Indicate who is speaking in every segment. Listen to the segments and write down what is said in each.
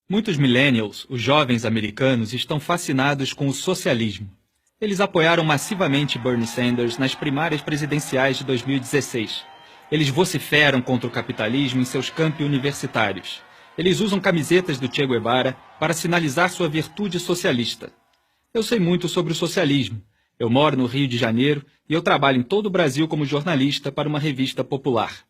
Speaker 1: Muitos millennials, os jovens americanos, estão fascinados com o socialismo. Eles apoiaram massivamente Bernie Sanders nas primárias presidenciais de 2016. Eles vociferam contra o capitalismo em seus campi universitários. Eles usam camisetas do Che Guevara para sinalizar sua virtude socialista. Eu sei muito sobre o socialismo. Eu moro no Rio de Janeiro e eu trabalho em todo o Brasil como jornalista para uma revista popular.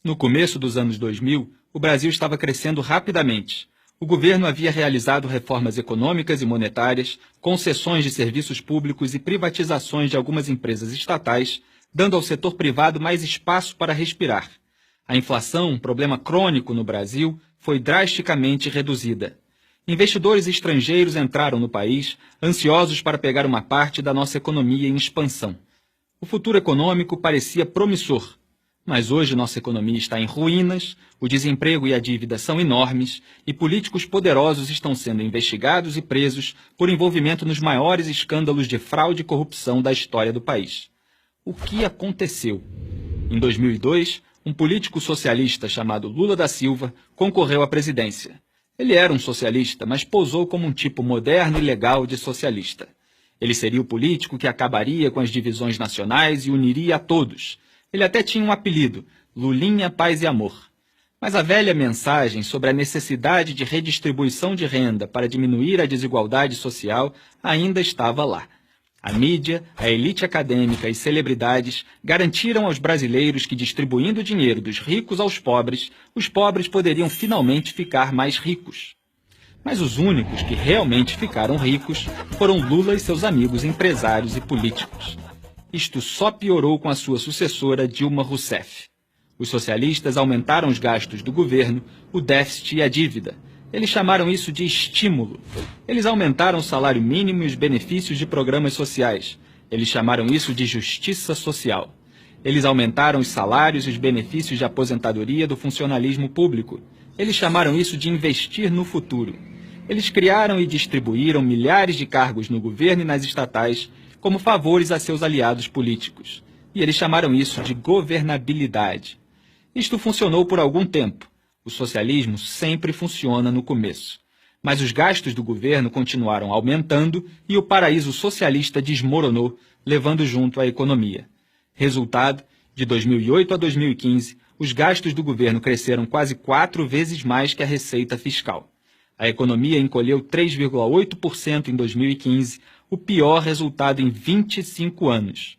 Speaker 1: No começo dos anos 2000, o Brasil estava crescendo rapidamente. O governo havia realizado reformas econômicas e monetárias, concessões de serviços públicos e privatizações de algumas empresas estatais, dando ao setor privado mais espaço para respirar. A inflação, um problema crônico no Brasil, foi drasticamente reduzida. Investidores estrangeiros entraram no país, ansiosos para pegar uma parte da nossa economia em expansão. O futuro econômico parecia promissor. Mas hoje nossa economia está em ruínas, o desemprego e a dívida são enormes e políticos poderosos estão sendo investigados e presos por envolvimento nos maiores escândalos de fraude e corrupção da história do país. O que aconteceu? Em 2002, um político socialista chamado Lula da Silva concorreu à presidência. Ele era um socialista, mas posou como um tipo moderno e legal de socialista. Ele seria o político que acabaria com as divisões nacionais e uniria a todos. Ele até tinha um apelido, Lulinha, Paz e Amor. Mas a velha mensagem sobre a necessidade de redistribuição de renda para diminuir a desigualdade social ainda estava lá. A mídia, a elite acadêmica e celebridades garantiram aos brasileiros que, distribuindo dinheiro dos ricos aos pobres, os pobres poderiam finalmente ficar mais ricos. Mas os únicos que realmente ficaram ricos foram Lula e seus amigos empresários e políticos. Isto só piorou com a sua sucessora Dilma Rousseff. Os socialistas aumentaram os gastos do governo, o déficit e a dívida. Eles chamaram isso de estímulo. Eles aumentaram o salário mínimo e os benefícios de programas sociais. Eles chamaram isso de justiça social. Eles aumentaram os salários e os benefícios de aposentadoria do funcionalismo público. Eles chamaram isso de investir no futuro. Eles criaram e distribuíram milhares de cargos no governo e nas estatais como favores a seus aliados políticos. E eles chamaram isso de governabilidade. Isto funcionou por algum tempo. O socialismo sempre funciona no começo. Mas os gastos do governo continuaram aumentando e o paraíso socialista desmoronou, levando junto a economia. Resultado, de 2008 a 2015, os gastos do governo cresceram quase 4 vezes mais que a receita fiscal. A economia encolheu 3,8% em 2015, o pior resultado em 25 anos.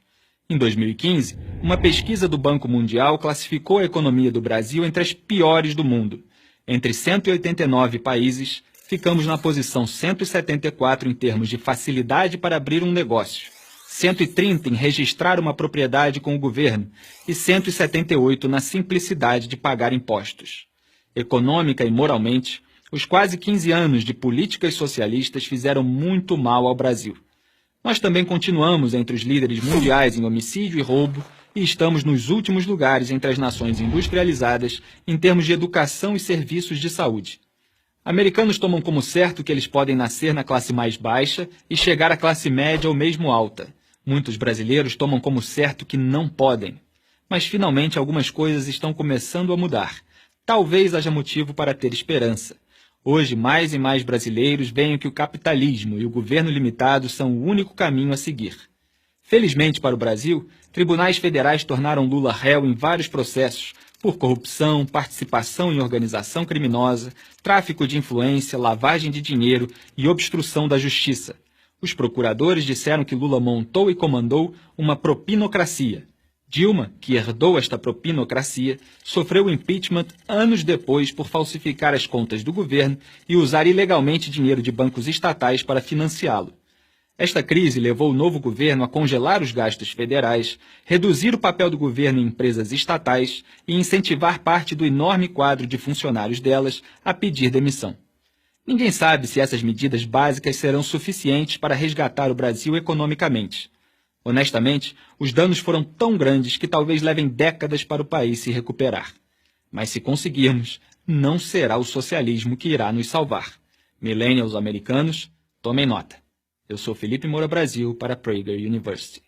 Speaker 1: Em 2015, uma pesquisa do Banco Mundial classificou a economia do Brasil entre as piores do mundo. Entre 189 países, ficamos na posição 174 em termos de facilidade para abrir um negócio, 130 em registrar uma propriedade com o governo e 178 na simplicidade de pagar impostos. Econômica e moralmente, os quase 15 anos de políticas socialistas fizeram muito mal ao Brasil. Nós também continuamos entre os líderes mundiais em homicídio e roubo e estamos nos últimos lugares entre as nações industrializadas em termos de educação e serviços de saúde. Americanos tomam como certo que eles podem nascer na classe mais baixa e chegar à classe média ou mesmo alta. Muitos brasileiros tomam como certo que não podem. Mas finalmente algumas coisas estão começando a mudar. Talvez haja motivo para ter esperança. Hoje, mais e mais brasileiros veem que o capitalismo e o governo limitado são o único caminho a seguir. Felizmente para o Brasil, tribunais federais tornaram Lula réu em vários processos por corrupção, participação em organização criminosa, tráfico de influência, lavagem de dinheiro e obstrução da justiça. Os procuradores disseram que Lula montou e comandou uma propinocracia. Dilma, que herdou esta propinocracia, sofreu impeachment anos depois por falsificar as contas do governo e usar ilegalmente dinheiro de bancos estatais para financiá-lo. Esta crise levou o novo governo a congelar os gastos federais, reduzir o papel do governo em empresas estatais e incentivar parte do enorme quadro de funcionários delas a pedir demissão. Ninguém sabe se essas medidas básicas serão suficientes para resgatar o Brasil economicamente. Honestamente, os danos foram tão grandes que talvez levem décadas para o país se recuperar. Mas se conseguirmos, não será o socialismo que irá nos salvar. Millennials americanos, tomem nota. Eu sou Felipe Moura Brasil para Prager University.